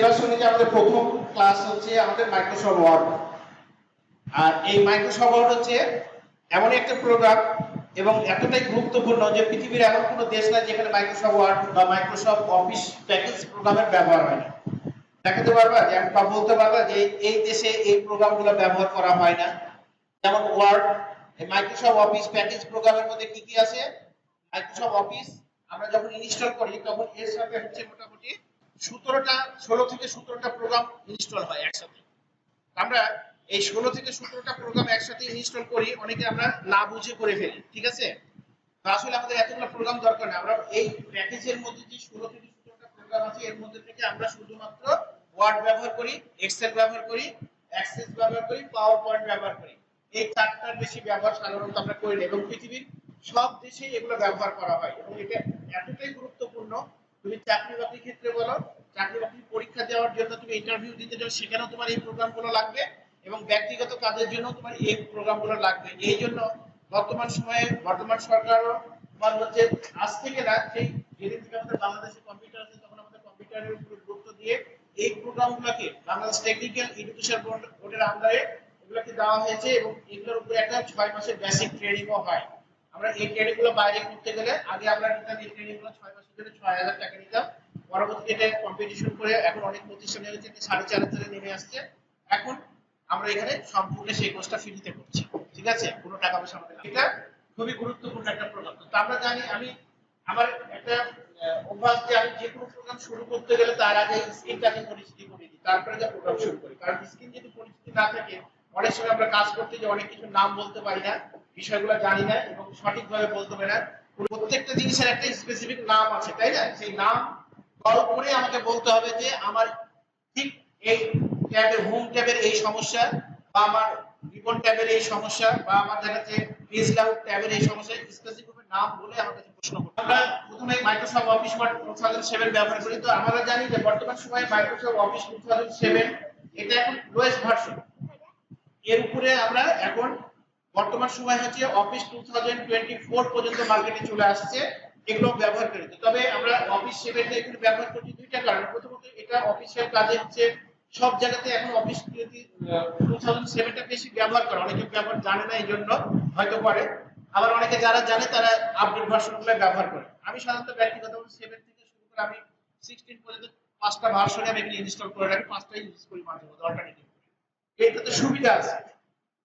Syllabus অনুযায়ী আমাদের প্রথম ক্লাস হচ্ছে আমাদের মাইক্রোসফট ওয়ার্ড। আর এই মাইক্রোসফট ওয়ার্ড হচ্ছে এমন একটা প্রোগ্রাম এবং এতটাই গুরুত্বপূর্ণ যে পৃথিবীর এমন কোনো দেশ নাই যেখানে মাইক্রোসফট ওয়ার্ড বা মাইক্রোসফট অফিস প্যাকেজ প্রোগ্রামের ব্যবহার হয় না। দেখাতে পারবা যে বা বলতে পারবা যে এই দেশে এই প্রোগ্রামগুলো ব্যবহার করা হয় না। যেমন ওয়ার্ড, মাইক্রোসফট অফিস প্যাকেজ প্রোগ্রামের মধ্যে কি কি আছে? মাইক্রোসফট অফিস আমরা যখন ইনস্টল করি তখন এর সাথে হচ্ছে মোটামুটি 16 থেকে 17টা প্রোগ্রাম ইনস্টল হয় একসাথে। আমরা এই 16 থেকে 17টা প্রোগ্রাম একসাথে ইনস্টল করি, অনেকে আমরা না বুঝে করে ফেলি, ঠিক আছে? তো আসলে আমাদের এতগুলো প্রোগ্রাম দরকার না। আমরা এই প্যাকেজের মধ্যে যে 16 থেকে 17টা প্রোগ্রাম আছে এর মধ্যে থেকে আমরা শুধুমাত্র ওয়ার্ড ব্যবহার করি, এক্সেল ব্যবহার করি, অ্যাক্সেস ব্যবহার করি, পাওয়ার পয়েন্ট ব্যবহার করি। এই চারটার বেশি ব্যবহার সাধারণত আমরা করি না এবং পৃথিবীর সব দেশে এগুলো ব্যবহার করা হয় এবং এটা এতটাই গুরুত্বপূর্ণ। তুমি চাকরি বাকরির ক্ষেত্রে বলো, চাকরি বাকরির পরীক্ষা দেওয়ার জন্য তুমি ইন্টারভিউ দিতে যাও, সেখানেও তোমার এই প্রোগ্রামগুলো লাগবে এবং ব্যক্তিগত কাজের জন্য তোমার এই প্রোগ্রামগুলো লাগবে। এই জন্য বর্তমান সময়ে বর্তমান সরকারও তোমার হচ্ছে আজ থেকে না, সেই যেদিন থেকে আমাদের বাংলাদেশে কম্পিউটার আছে তখন আমাদের কম্পিউটারের উপর গুরুত্ব দিয়ে এই প্রোগ্রামগুলোকে বাংলাদেশ টেকনিক্যাল এডুকেশন বোর্ডের আন্ডারে এগুলোকে দেওয়া হয়েছে এবং এগুলোর উপরে একটা 6 মাসের বেসিক ট্রেনিংও হয়। আমরা এই ট্রেনিংগুলো বাইরে করতে গেলে আগে আমরা নিতাম এই ট্রেনিংগুলো 6 মাসের জন্য 6000 টাকা নিতাম। পরবর্তীতে এটা কম্পিটিশন করে এখন অনেক প্রতিষ্ঠানে হচ্ছে 4500 নেমে আসছে। এখন আমরা এখানে সম্পূর্ণ সেই কোর্সটা ফ্রিতে করছি, ঠিক আছে? কোনো টাকা পয়সা আমাদের লাগে না। এটা খুবই গুরুত্বপূর্ণ একটা প্রোগ্রাম। তো আমরা জানি, আমি আমার একটা অভ্যাস যে আমি যে কোনো প্রোগ্রাম শুরু করতে গেলে তার আগে স্ক্রিনটাকে পরিচিতি করে দিই, তারপরে যে প্রোগ্রাম শুরু করি। কারণ স্ক্রিন যদি পরিচিতি না থাকে অনেক সময় আমরা কাজ করতে যে অনেক কিছু নাম বলতে পারি না, বিষয়গুলো জানি না এবং সঠিকভাবে বলতে পারি না। প্রত্যেকটা জিনিসের একটা স্পেসিফিক নাম আছে, তাই না? সেই নাম কল করে আমাকে বলতে হবে যে আমার ঠিক এই ট্যাবে হোম ট্যাবের এই সমস্যা বা আমার রিবন ট্যাবের এই সমস্যা বা আমার দেখা যাচ্ছে পেজ লেআউট ট্যাবের এই সমস্যা স্পেসিফিক নাম বলে আমার কাছে প্রশ্ন করতে। আমরা প্রথমে মাইক্রোসফট অফিস ওয়ার্ড 2007 ব্যবহার করি। তো আমরা জানি যে বর্তমান সময়ে মাইক্রোসফট অফিস 2007 এটা এখন লোয়েস্ট ভার্সন। এর উপরে আমরা এখন বর্তমান সময় হচ্ছে অফিস 2024 পর্যন্ত মার্কেটে চলে আসছে, এগুলো ব্যবহার করি। তবে আমরা অফিস 7 টা একটু ব্যবহার করছি দুইটা কারণে। প্রথমত এটা অফিসিয়াল কাজে হচ্ছে সব জায়গাতে এখন অফিস 2007 টা বেশি ব্যবহার করে, অনেকে ব্যবহার জানে না এই জন্য হয়তো করে, আবার অনেকে যারা জানে তারা আপডেট ভার্সনগুলো ব্যবহার করে। আমি সাধারণত ব্যক্তিগতভাবে 7 থেকে শুরু করে আমি 16 পর্যন্ত 5টা ভার্সনে আমি ইনস্টল করে রাখি, 5টাই ইউজ করি মাঝে মধ্যে অল্টারনেটিভ। এটাতে সুবিধা আছে,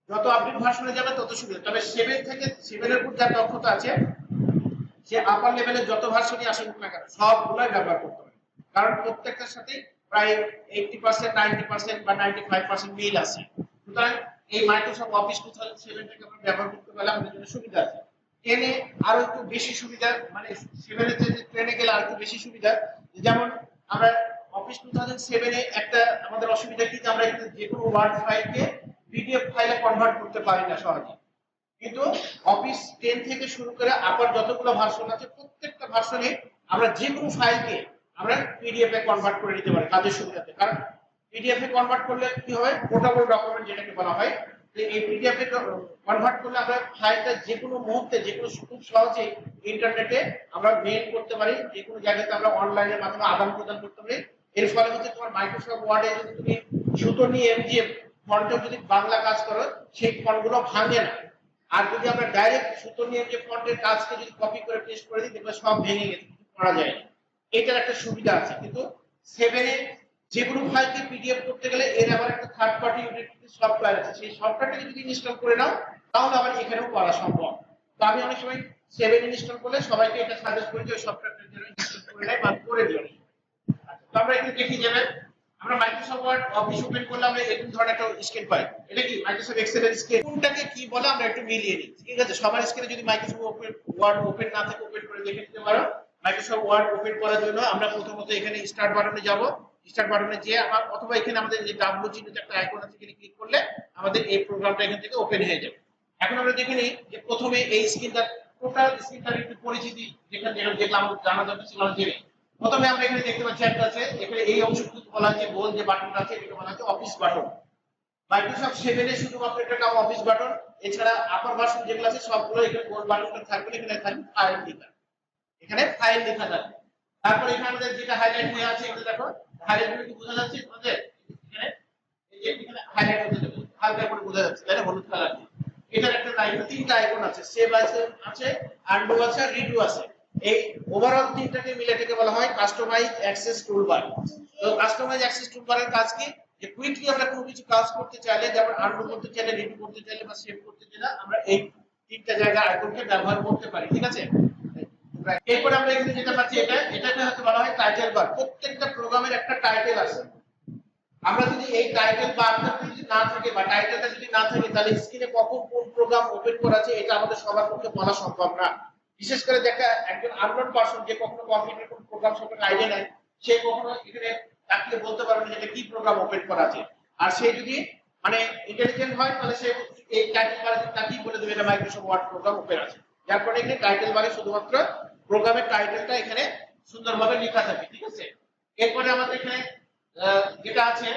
যত আপডেট ভার্সনে যাবে তত সুবিধা। তবে 7 থেকে 7 এর উপর যার দক্ষতা আছে সে আপার লেভেলে যত ভার্সনই আসুক না কেন সবগুলাই ব্যবহার করতে পারে, কারণ প্রত্যেকটার সাথে প্রায় 80% 90% বা 95% মিল আছে। সুতরাং এই মাইক্রোসফট অফিস 2007 থেকে আমরা ব্যবহার করতে পারলে আমাদের জন্য সুবিধা আছে। টেনে আরো একটু বেশি সুবিধা, মানে 7 এর থেকে টেনে গেলে আরো একটু বেশি সুবিধা। যেমন আমরা অফিস 2007 এ একটা আমাদের অসুবিধা কি যে আমরা যে কোনো ওয়ার্ড ফাইলকে পিডিএফ ফাইলে কনভার্ট করতে পারি না সহজে। কিন্তু অফিস 10 থেকে শুরু করে আপার যতগুলো ভার্সন আছে প্রত্যেকটা ভার্সনে আমরা যে কোনো ফাইলকে আমরা পিডিএফ এ কনভার্ট করে নিতে পারি কাজের সুবিধাতে। কারণ পিডিএফ এ কনভার্ট করলে কি হয়, পোর্টেবল ডকুমেন্ট যেটাকে বলা হয়, যে এই পিডিএফ এ কনভার্ট করলে আমরা ফাইলটা যে কোনো মুহূর্তে যে কোনো খুব সহজে ইন্টারনেটে আমরা মেইল করতে পারি, যে কোনো জায়গাতে আমরা অনলাইনের মাধ্যমে আদান প্রদান করতে পারি। এর ফলে হচ্ছে তোমার মাইক্রোসফট ওয়ার্ডে যদি তুমি সুতো নিয়ে যে ফন্টে যদি বাংলা কাজ করো সেই ফন্টগুলো ভাঙে না। আর যদি আমরা ডাইরেক্ট সুতো নিয়ে যে ফন্টের কাজকে যদি কপি করে পেস্ট করে দিই দেখবে সব ভেঙে গেছে, কিছু করা যায় না। এটার একটা সুবিধা আছে। কিন্তু 7 এ যে কোনো ফাইলকে পিডিএফ করতে গেলে এর আবার একটা থার্ড পার্টি ইউটিলিটি সফটওয়্যার আছে, সেই সফটওয়্যারটাকে যদি ইনস্টল করে নাও তাহলে আবার এখানেও করা সম্ভব। তো আমি অনেক সময় 7 ইনস্টল করলে সবাইকে এটা সাজেস্ট করি যে ওই সফটওয়্যারটা যেন ইনস্টল করে নেয় বা করে দিও। তো আমরা একটু দেখি যাবেন, আমরা মাইক্রোসফট ওয়ার্ড অফিস ওপেন করলে আমরা এরকম ধরনের একটা স্ক্রিন পাই। এটা কি মাইক্রোসফট এক্সেল এর স্ক্রিন? কোনটাকে কি বলে আমরা একটু মিলিয়ে নিই, ঠিক আছে? সবার স্ক্রিনে যদি মাইক্রোসফট ওয়ার্ড ওপেন না থাকে ওপেন করে দেখে নিতে পারো। মাইক্রোসফট ওয়ার্ড ওপেন করার জন্য আমরা প্রথমত এখানে স্টার্ট বাটনে যাব, স্টার্ট বাটনে যেয়ে আবার অথবা এখানে আমাদের যে ডাব্লিউ চিহ্নিত একটা আইকন আছে এখানে ক্লিক করলে আমাদের এই প্রোগ্রামটা এখান থেকে ওপেন হয়ে যাবে। এখন আমরা দেখে নিই যে প্রথমে এই স্ক্রিনটা টোটাল স্ক্রিনটার একটু পরিচিতি যেখানে দেখলাম জানা দরকার ছিল জেনে। প্রথমে আমরা এখানে দেখতে পাচ্ছি একটা আছে, এখানে এই অংশটুকু বলা হচ্ছে গোল যে বাটনটা আছে এটাকে বলা হচ্ছে অফিস বাটন। মাইক্রোসফট 7 এ শুধুমাত্র এটা নাম অফিস বাটন, এছাড়া আপার ভার্সন যেগুলো আছে সবগুলো এখানে গোল বাটনটা থাকবে, এখানে থাকবে ফাইল লেখা, এখানে ফাইল লেখা থাকবে। তারপর এখানে আমাদের যেটা হাইলাইট হয়ে আছে এটা দেখো হাইলাইট করে কি বোঝা যাচ্ছে তোমাদের এখানে এই যে এখানে হাইলাইট হতে যাবে হালকা করে বোঝা যাচ্ছে তাই না হলুদ কালার দিয়ে এটার একটা আইকন তিনটা আইকন আছে সেভ আছে আনডু আছে আর রিডু আছে এই ওভারঅল তিনটাকে মিলে এটাকে বলা হয় কাস্টমাইজ অ্যাক্সেস টুলবার তো কাস্টমাইজ অ্যাক্সেস টুলবারের কাজ কি যে কুইকলি আমরা কোনো কিছু কাজ করতে চাইলে যেমন আনডু করতে চাইলে রিডু করতে চাইলে বা সেভ করতে চাইলে আমরা এই তিনটা জায়গা আইকনকে ব্যবহার করতে পারি ঠিক আছে এরপর আমরা এখানে যেটা পাচ্ছি এটাকে হচ্ছে বলা হয় টাইটেল বার প্রত্যেকটা প্রোগ্রামের একটা টাইটেল আছে আমরা যদি এই টাইটেল বারটা যদি না থাকে বা টাইটেলটা যদি না থাকে তাহলে স্ক্রিনে কখন কোন প্রোগ্রাম ওপেন করা আছে এটা আমাদের সবার পক্ষে বলা সম্ভব না বিশেষ করে দেখা একজন আননোন পারসন যে কখনো কম্পিউটার কোন প্রোগ্রাম সম্পর্কে আইডিয়া নাই সে কখনো এখানে তাকিয়ে বলতে পারবে না যে কি প্রোগ্রাম ওপেন করা আছে আর সে যদি মানে ইন্টেলিজেন্ট হয় তাহলে সে এই টাইটেল বারে তাকিয়ে বলে দেবে এটা মাইক্রোসফট ওয়ার্ড প্রোগ্রাম ওপেন আছে যার ফলে এখানে টাইটেল বারে শুধুমাত্র প্রোগ্রামের টাইটেলটা এখানে সুন্দরভাবে লেখা থাকে ঠিক আছে এরপরে আমাদের এখানে যেটা আছে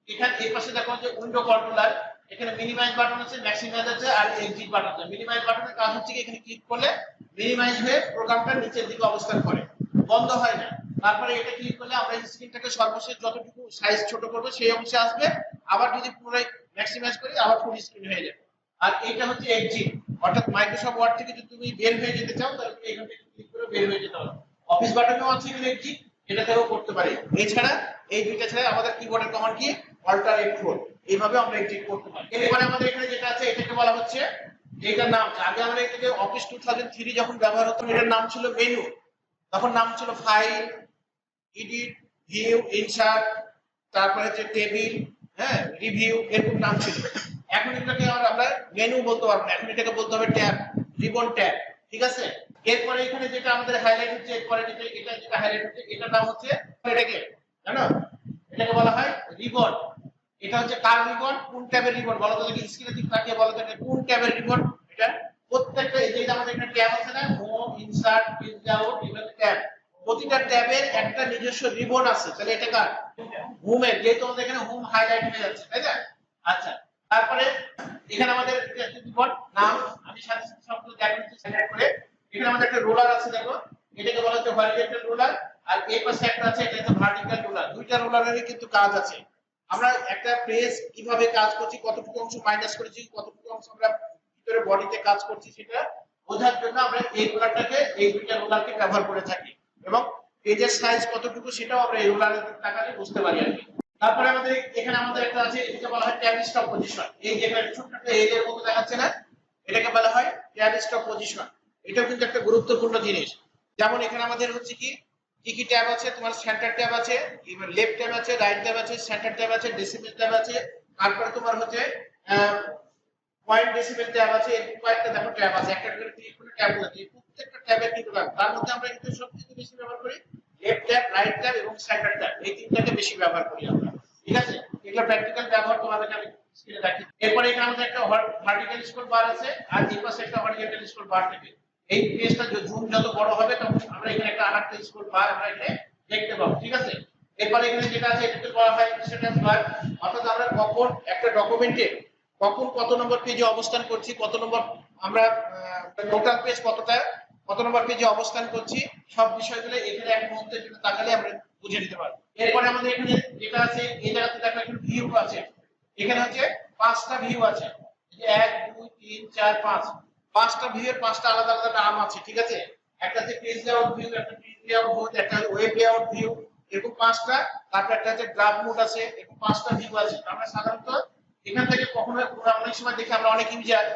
এখানে এই পাশে দেখো যে উইন্ডো কন্ট্রোলার এখানে মিনিমাইজ বাটন আছে ম্যাক্সিমাইজ আছে আর এক্সিট বাটন আছে মিনিমাইজ বাটনের কাজ হচ্ছে কি এখানে ক্লিক করলে মিনিমাইজ হয়ে প্রোগ্রামটা নিচের দিকে অবস্থান করে বন্ধ হয় না তারপরে এটা ক্লিক করলে আমরা স্ক্রিনটাকে সর্বশেষ যতটুকু সাইজ ছোট করব সেই অংশে আসবে আবার যদি পুরোই ম্যাক্সিমাইজ করি আবার ফুল স্ক্রিন হয়ে যাবে আর এটা হচ্ছে এক্সিট অর্থাৎ মাইক্রোসফট ওয়ার্ড থেকে যদি তুমি বের হয়ে যেতে চাও তাহলে এখান থেকে ক্লিক করে বের হয়ে যেতে হবে অফিস বাটনেও আছে এখানে এক্সিট এটাতেও করতে পারি এছাড়া এই দুইটা ছাড়া আমাদের কিবোর্ডের কমান্ড কি অল্টার F4 এইভাবে আমরা এডিট করতে পারি এরপরে আমাদের এখানে যেটা আছে এটাকে বলা হচ্ছে এটার নাম আগে আমরা এটাকে অফিস 2003 যখন ব্যবহার হতো এটার নাম ছিল মেনু তখন নাম ছিল ফাইল এডিট ভিউ ইনসার্ট তারপরে হচ্ছে টেবিল হ্যাঁ রিভিউ এরকম নাম ছিল এখন এটাকে আমরা মেনু বলতে পারবো না এখন এটাকে বলতে হবে ট্যাব রিবন ট্যাব ঠিক আছে এরপরে এখানে যেটা আমাদের হাইলাইট হচ্ছে এরপরে যেটা হাইলাইট হচ্ছে এটার নাম হচ্ছে এটাকে জানো এটাকে বলা হয় রিবন এটা হচ্ছে কার রিবন কোন ট্যাবের রিবন বলো তো দেখি স্ক্রিনের দিকে তাকিয়ে বলো তো এটা কোন ট্যাবের রিবন এটা প্রত্যেকটা এই যে আমাদের একটা ট্যাব আছে না হোম ইনসার্ট পেজ আউট এগুলো ট্যাব প্রতিটা ট্যাবের একটা নিজস্ব রিবন আছে তাহলে এটা কার হোমের যেহেতু আমাদের এখানে হোম হাইলাইট হয়ে যাচ্ছে তাই না আচ্ছা তারপরে এখানে আমাদের একটা রিবন নাম আমি সাথে সাথে সবগুলো দেখাচ্ছি সিলেক্ট করে এখানে আমাদের একটা রোলার আছে দেখো এটাকে বলা হচ্ছে হরিজন্টাল রোলার আর এই পাশে একটা আছে এটা হচ্ছে ভার্টিক্যাল রোলার দুইটা রোলারেরই কিন্তু কাজ আছে আমরা একটা পেজ কিভাবে কাজ করছি কতটুকু অংশ মাইনাস করেছি কতটুকু অংশ আমরা ভিতরে বডিতে কাজ করছি সেটা বোঝার জন্য আমরা এই রোলারটাকে এই দুইটা রোলারকে ব্যবহার করে থাকি এবং পেজের সাইজ কতটুকু সেটাও আমরা এই রোলারের তাকালে বুঝতে পারি আর কি তারপরে আমাদের এখানে আমাদের একটা আছে এটাকে বলা হয় ট্যাব স্টপ পজিশন এই যে ছোট্ট একটা এর মতো দেখাচ্ছে না এটাকে বলা হয় ট্যাব স্টপ পজিশন এটাও কিন্তু একটা গুরুত্বপূর্ণ জিনিস যেমন এখানে আমাদের হচ্ছে কি কি ট্যাব আছে তোমার সেন্টার ট্যাব আছে এবার লেফট ট্যাব আছে রাইট ট্যাব আছে সেন্টার ট্যাব আছে ডেসিমেল ট্যাব আছে তারপরে তোমার হচ্ছে পয়েন্ট ডেসিমেল ট্যাব আছে এরকম কয়েকটা দেখো ট্যাব আছে একটা করে ক্লিক করে ট্যাব আছে প্রত্যেকটা ট্যাবের কিন্তু তার মধ্যে আমরা কিন্তু সবচেয়ে বেশি ব্যবহার করি লেফট ট্যাব রাইট ট্যাব এবং সেন্টার ট্যাব এই তিনটাকে বেশি ব্যবহার করি আমরা ঠিক আছে এগুলো প্র্যাকটিক্যাল ব্যবহার তোমাদের আমি স্ক্রিনে দেখাচ্ছি এরপরে এখানে আমাদের একটা ভার্টিক্যাল স্ক্রল বার আছে আর এই পাশে একটা হরিজন্টাল স্ক্রল বার থাকে এই পেজটা জুম যত বড় হবে তখন আমরা এখানে একটা আরেকটা স্ক্রল বার আমরা এখানে দেখতে পাবো ঠিক আছে এরপর এখানে যেটা আছে এটাকে বলা হয় স্ট্যাটাস বার অর্থাৎ আমরা কখন একটা ডকুমেন্টে কখন কত নম্বর পেজে অবস্থান করছি কত নম্বর আমরা টোটাল পেজ কত নম্বর পেজে অবস্থান করছি সব বিষয়গুলো এখানে এক মুহূর্তের জন্য তাকালে আমরা বুঝে নিতে পারবো এরপরে আমাদের এখানে যেটা আছে এই জায়গাতে দেখো এখানে ভিউ আছে এখানে হচ্ছে 5টা ভিউ আছে 1 2 3 4 5 5টা ভিউ এর 5টা আলাদা আলাদা নাম আছে ঠিক আছে একটা হচ্ছে পেজ লেআউট ভিউ একটা পেজ লেআউট ভিউ একটা ওয়েব লেআউট ভিউ এরকম 5টা তারপর একটা হচ্ছে গ্রাফ মোড আছে এরকম 5টা ভিউ আছে আমরা সাধারণত এখান থেকে কখনো অনেক সময় দেখি আমরা অনেক ইউজার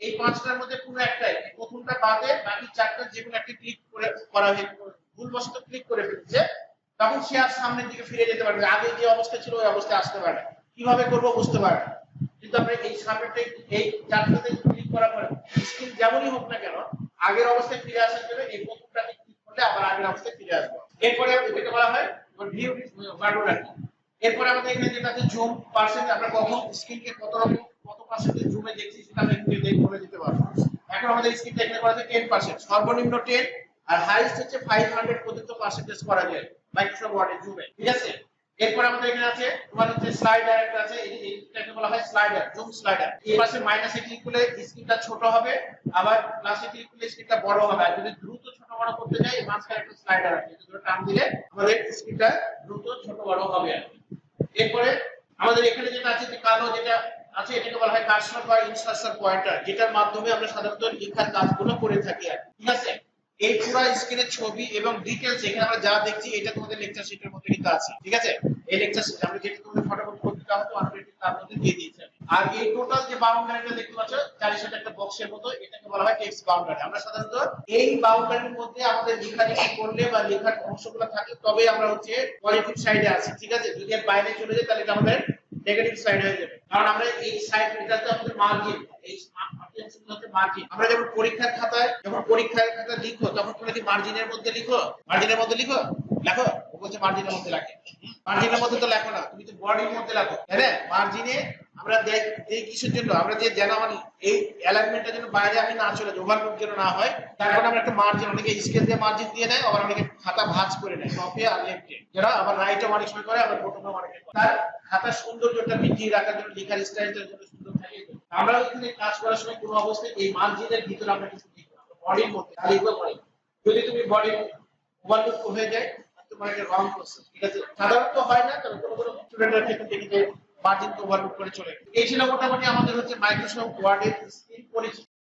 এই 5টার মধ্যে কোনো একটাই প্রথমটা বাদে বাকি 4টা যেকোনো একটা ক্লিক করে করা হয়ে ভুলবশত ক্লিক করে ফেলছে তখন সে আর সামনের দিকে ফিরে যেতে পারবে আগে যে অবস্থা ছিল ওই অবস্থায় আসতে পারে কিভাবে করব বুঝতে পারে কিন্তু আমরা এই সামনেটা এই 4টাতে ক্লিক করার পরে স্ক্রিন যেমনই হোক না কেন আগের অবস্থায় ফিরে আসার জন্য এই প্রথমটাতে ক্লিক করলে আবার আগের অবস্থায় ফিরে আসবে এরপরে এটাকে বলা হয় ভিউ বাটন আর কি এরপর আমাদের এখানে যেটা আছে জুম পার্সেন্ট আমরা কখন স্ক্রিনকে কত পার্সেন্টেজ জুমে দেখছি সেটা আমরা এখানে দেখে বলে দিতে পারবো এখন আমাদের স্ক্রিনটা এখানে করা আছে 10% সর্বনিম্ন 10 আর হাইয়েস্ট হচ্ছে 500 পর্যন্ত পার্সেন্টেজ করা যায় মাইক্রোসফট ওয়ার্ডে জুমে ঠিক আছে এরপর আমাদের এখানে আছে তোমার হচ্ছে স্লাইডার একটা আছে এইটাকে বলা হয় স্লাইডার জুম স্লাইডার এই পাশে মাইনাসে ক্লিক করলে স্ক্রিনটা ছোট হবে আবার প্লাসে ক্লিক করলে স্ক্রিনটা বড় হবে আর যদি দ্রুত ছোট বড় করতে যাই মাঝখানে একটা স্লাইডার আছে, এটা ধরে টান দিলে আমাদের স্ক্রিনটা দ্রুত ছোট বড় হবে আর কি। এরপরে আমাদের এখানে যেটা আছে, যে কালো যেটা আছে, এটাকে বলা হয় কার্সর বা ইনসার্শন পয়েন্টার, যেটার মাধ্যমে আমরা সাধারণত লেখার কাজগুলো করে থাকি আর কি। ঠিক আছে, এই পুরো স্ক্রিনের ছবি এবং ডিটেইলস এখানে আমরা যা দেখছি এটা তোমাদের লেকচার শিটের মধ্যে কিন্তু আছে। ঠিক আছে, এই লেকচার শিট আমরা যেটা তোমাদের ফটোকপি করতে চাও তো অলরেডি তার মধ্যে দিয়ে দিয়েছি আমি। আর এই টোটাল যে বাউন্ডারিটা দেখতে পাচ্ছ 40 এর একটা বক্সের মতো, এটাকে বলা হয় টেক্সট বাউন্ডারি। আমরা সাধারণত এই বাউন্ডারির মধ্যে আমাদের লেখালেখি করলে বা লেখার অংশগুলো থাকে তবে আমরা হচ্ছে পজিটিভ সাইডে আছি। ঠিক আছে, যদি এর বাইরে চলে যায় তাহলে এটা আমাদের নেগেটিভ সাইড হয়ে যাবে, কারণ আমরা এই সাইড এটাতে আমাদের মার্জিন, এই মার্জিন আমরা যখন পরীক্ষার খাতায় লিখো তখন তোমরা কি মার্জিনের মধ্যে লিখো? মার্জিনের মধ্যে লিখো, লেখো? ও বলছে মার্জিনের মধ্যে লেখে। মার্জিনের মধ্যে তো লেখো না, তুমি তো বডির মধ্যে লেখো, তাই না? মার্জিনে আমরা দেই কিসের জন্য? আমরা যে যেন মানে এই অ্যালাইনমেন্টটা যেন বাইরে আমি না চলে যায়, ওভারলুক যেন না হয়, তার কারণে আমরা একটা মার্জিন, অনেকে স্কেল দিয়ে মার্জিন দিয়ে দেয়, আবার অনেকে খাতা ভাঁজ করে নেয় টপে আর লেফটে, যারা আবার রাইটে অনেক সময় করে, আবার বটমে অনেকে করে। তার খাতার সৌন্দর্যটা বৃদ্ধি রাখার জন্য, লেখার স্টাইলটা যত সুন্দর থাকে, আমরা এখানে কাজ করার সময় কোনো অবস্থায় এই মার্জিনের ভিতরে আমরা কিছু লিখবো না, বডির মধ্যে লিখবো বডি। যদি তুমি বডি ওভারলুক হয়ে যায় তোমার এটা রং প্রসেস। ঠিক আছে, সাধারণত হয় না, তবে কোনো কোনো স্টুডেন্টদের ক্ষেত্রে দেখি যে মার্জিন তো ওভারলুক করে চলে। এই ছিল মোটামুটি আমাদের হচ্ছে মাইক্রোসফট ওয়ার্ডের স্কিল পরিচিতি।